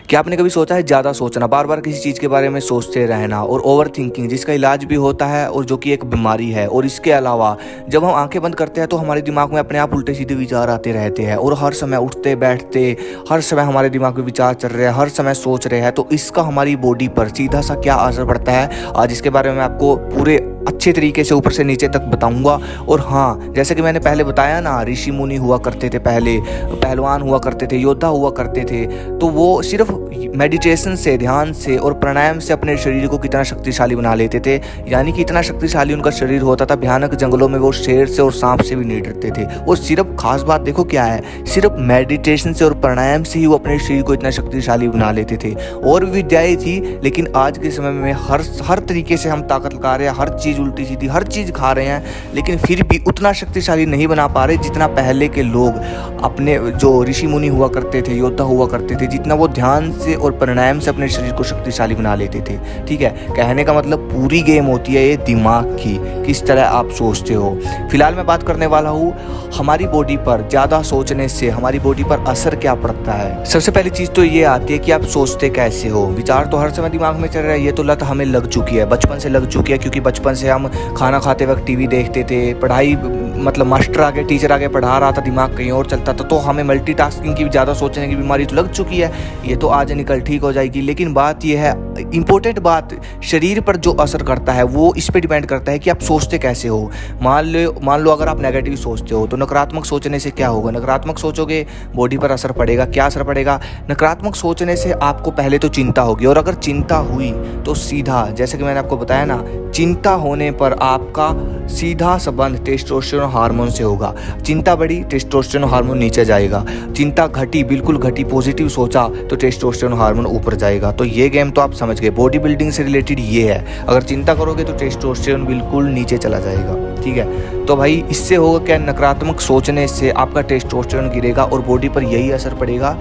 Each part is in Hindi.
क्या आपने कभी सोचा है ज़्यादा सोचना, बार बार किसी चीज़ के बारे में सोचते रहना और ओवर थिंकिंग, जिसका इलाज भी होता है और जो कि एक बीमारी है। और इसके अलावा जब हम आंखें बंद करते हैं तो हमारे दिमाग में अपने आप उल्टे सीधे विचार आते रहते हैं और हर समय उठते बैठते हर समय हमारे दिमाग में विचार चल रहे हैं, हर समय सोच रहे हैं। तो इसका हमारी बॉडी पर सीधा सा क्या असर पड़ता है, आज इसके बारे में आपको पूरे अच्छे तरीके से ऊपर से नीचे तक बताऊंगा। और हाँ, जैसे कि मैंने पहले बताया ना, ऋषि मुनि हुआ करते थे, पहले पहलवान हुआ करते थे, योद्धा हुआ करते थे, तो वो सिर्फ मेडिटेशन से, ध्यान से और प्राणायाम से अपने शरीर को कितना शक्तिशाली बना लेते थे। यानी कि इतना शक्तिशाली उनका शरीर होता था, भयानक जंगलों में वो शेर से और सांप से भी नहीं डरते थे। और सिर्फ खास बात देखो क्या है, सिर्फ मेडिटेशन से और प्राणायाम से ही वो अपने शरीर को इतना शक्तिशाली बना लेते थे। और भी विद्याएं थी, लेकिन आज के समय में हर तरीके से हम ताकत लगा रहे हैं, हर चीज़ उल्टी सीधी हर चीज़ खा रहे हैं, लेकिन फिर भी उतना शक्तिशाली नहीं बना पा रहे जितना पहले के लोग, अपने जो ऋषि मुनि हुआ करते थे, योद्धा हुआ करते थे, जितना वो ध्यान से और प्राणायाम से अपने शरीर को शक्तिशाली बना लेते थे। ठीक है, कहने का मतलब पूरी गेम होती है ये दिमाग की, किस तरह आप सोचते हो। फिलहाल मैं बात करने वाला हूँ हमारी बॉडी पर ज़्यादा सोचने से हमारी बॉडी पर असर क्या पड़ता है। सबसे पहली चीज़ तो ये आती है कि आप सोचते कैसे हो। विचार तो हर समय दिमाग में चल रहा है, ये तो लत हमें लग चुकी है, बचपन से लग चुकी है, क्योंकि बचपन से हम खाना खाते वक्त टीवी देखते थे, पढ़ाई मतलब मास्टर आगे टीचर आगे पढ़ा रहा था, दिमाग कहीं और चलता था, तो हमें मल्टीटास्किंग की ज़्यादा सोचने की बीमारी तो लग चुकी है। ये तो आज निकल ठीक हो जाएगी, लेकिन बात यह है, इंपॉर्टेंट बात, शरीर पर जो असर करता है वो इस पे डिपेंड करता है कि आप सोचते कैसे हो। मान लो अगर आप नेगेटिव सोचते हो तो नकारात्मक सोचने से क्या होगा, नकारात्मक सोचोगे बॉडी पर असर पड़ेगा। क्या असर पड़ेगा, नकारात्मक सोचने से आपको पहले तो चिंता होगी, और अगर चिंता हुई तो सीधा, जैसे कि मैंने आपको बताया ना, चिंता होने पर आपका सीधा संबंध टेस्टोस्टेरोन हार्मोन से होगा। चिंता बढ़ी, टेस्टोस्टेरोन हार्मोन नीचे जाएगा। चिंता घटी, बिल्कुल घटी, पॉजिटिव सोचा तो टेस्टोस्टेरोन हार्मोन ऊपर जाएगा। तो ये गेम तो आप समझ गए, बॉडी बिल्डिंग से रिलेटेड ये है। अगर चिंता करोगे तो टेस्टोस्टेरोन बिल्कुल नीचे चला जाएगा। ठीक है, तो भाई इससे होगा क्या, नकारात्मक सोचने से आपका टेस्टोस्टेरोन गिरेगा और बॉडी पर यही असर पड़ेगा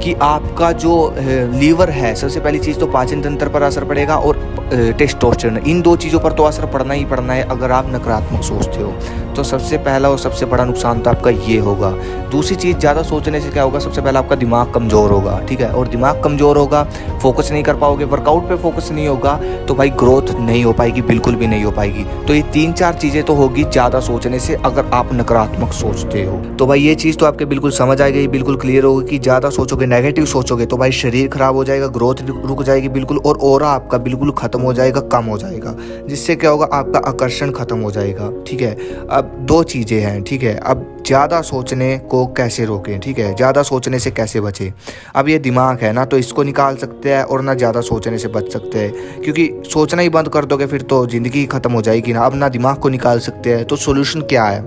कि आपका जो लीवर है, सबसे पहली चीज़ तो पाचन तंत्र पर असर पड़ेगा और टेस्टोस्टेरोन, इन दो चीज़ों पर तो असर पड़ना ही पड़ना है अगर आप नकारात्मक सोचते हो। तो सबसे पहला और सबसे बड़ा नुकसान तो आपका ये होगा। दूसरी चीज़, ज़्यादा सोचने से क्या होगा, सबसे पहला आपका दिमाग कमज़ोर होगा। ठीक है, और दिमाग कमज़ोर होगा, फोकस नहीं कर पाओगे, वर्कआउट पे फोकस नहीं होगा, तो भाई ग्रोथ नहीं हो पाएगी, बिल्कुल भी नहीं हो पाएगी। तो ये 3-4 चीज़ें तो होगी ज़्यादा सोचने से अगर आप नकारात्मक सोचते हो। तो भाई ये चीज़ तो आपके बिल्कुल समझ आ गई, बिल्कुल क्लियर होगी कि ज़्यादा सोचोगे, नेगेटिव सोचोगे तो भाई शरीर खराब हो जाएगा, ग्रोथ रुक जाएगी बिल्कुल, और ऑरा आपका बिल्कुल खत्म हो जाएगा, कम हो जाएगा, जिससे क्या होगा, आपका आकर्षण खत्म हो जाएगा। ठीक है, अब 2 चीज़ें हैं। ठीक है, अब ज़्यादा सोचने को कैसे रोकें, ठीक है, ज़्यादा सोचने से कैसे बचें। अब ये दिमाग है ना, तो इसको निकाल सकते हैं और ना ज़्यादा सोचने से बच सकते हैं, क्योंकि सोचना ही बंद कर दोगे फिर तो ज़िंदगी ख़त्म हो जाएगी ना। अब ना दिमाग को निकाल सकते हैं, तो सोल्यूशन क्या है,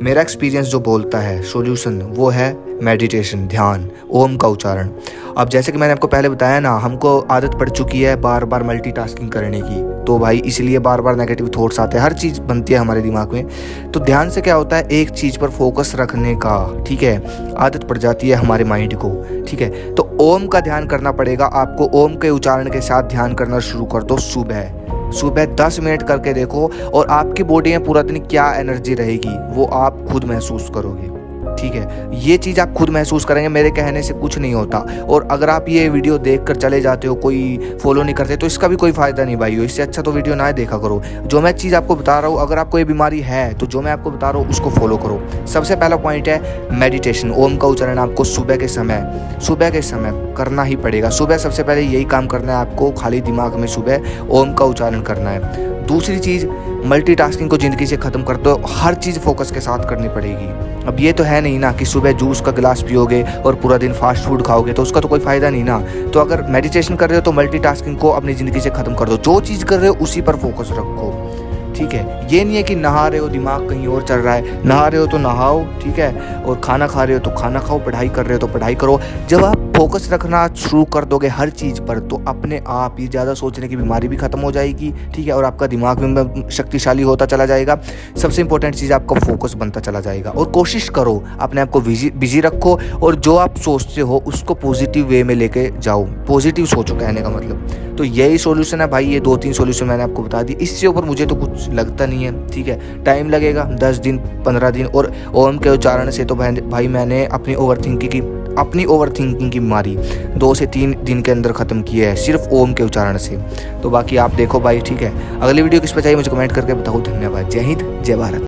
मेरा एक्सपीरियंस जो बोलता है सोल्यूशन वो है मेडिटेशन, ध्यान, ओम का उच्चारण। अब जैसे कि मैंने आपको पहले बताया ना, हमको आदत पड़ चुकी है बार बार मल्टीटास्किंग करने की, तो भाई इसलिए बार बार नेगेटिव थॉट्स आते हैं, हर चीज़ बनती है हमारे दिमाग में। तो ध्यान से क्या होता है, एक चीज़ पर फोकस रखने का, ठीक है, आदत पड़ जाती है हमारे माइंड को। ठीक है, तो ओम का ध्यान करना पड़ेगा आपको। ओम के उच्चारण के साथ ध्यान करना शुरू कर दो। सुबह 10 मिनट करके देखो, और आपकी बॉडी में पूरा दिन क्या एनर्जी रहेगी वो आप खुद महसूस करोगे। ठीक है, ये चीज़ आप खुद महसूस करेंगे, मेरे कहने से कुछ नहीं होता। और अगर आप ये वीडियो देखकर चले जाते हो, कोई फॉलो नहीं करते, तो इसका भी कोई फ़ायदा नहीं भाई हो। इससे अच्छा तो वीडियो ना देखा करो। जो मैं चीज़ आपको बता रहा हूँ, अगर आपको ये बीमारी है तो जो मैं आपको बता रहा हूँ उसको फॉलो करो। सबसे पहला पॉइंट है मेडिटेशन, ओम का उच्चारण आपको सुबह के समय करना ही पड़ेगा। सुबह सबसे पहले यही काम करना है आपको, खाली दिमाग में सुबह ओम का उच्चारण करना है। दूसरी चीज़, मल्टीटास्किंग को ज़िंदगी से ख़त्म कर दो, हर चीज़ फोकस के साथ करनी पड़ेगी। अब ये तो है नहीं ना कि सुबह जूस का गिलास पियोगे और पूरा दिन फास्ट फूड खाओगे, तो उसका तो कोई फ़ायदा नहीं ना। तो अगर मेडिटेशन कर रहे हो तो मल्टीटास्किंग को अपनी ज़िंदगी से ख़त्म कर दो, जो चीज़ कर रहे हो उसी पर फोकस रखो। ठीक है, ये नहीं है कि नहा रहे हो दिमाग कहीं और चल रहा है, नहा रहे हो तो नहाओ, ठीक है, और खाना खा रहे हो तो खाना खाओ, पढ़ाई कर रहे हो तो पढ़ाई करो। जब आप फोकस रखना शुरू कर दोगे हर चीज़ पर, तो अपने आप ये ज़्यादा सोचने की बीमारी भी ख़त्म हो जाएगी। ठीक है, और आपका दिमाग भी शक्तिशाली होता चला जाएगा। सबसे इंपॉर्टेंट चीज़, आपका फोकस बनता चला जाएगा। और कोशिश करो अपने आप को बिजी रखो, और जो आप सोचते हो उसको पॉजिटिव वे में लेके जाओ, पॉजिटिव सोचो, कहने का मतलब। तो यही सॉल्यूशन है भाई, ये 2-3 सॉल्यूशन मैंने आपको बता दी। इससे ऊपर मुझे तो कुछ लगता नहीं है। ठीक है, टाइम लगेगा 10 दिन 15 दिन, और ओम के उच्चारण से तो भाई मैंने अपनी ओवर थिंकिंग की अपनी ओवर थिंकिंग की बीमारी 2 से 3 दिन के अंदर ख़त्म की है, सिर्फ ओम के उच्चारण से। तो बाकी आप देखो भाई, ठीक है। अगली वीडियो किस पे चाहिए मुझे कमेंट करके बताओ। धन्यवाद। जय हिंद, जय भारत।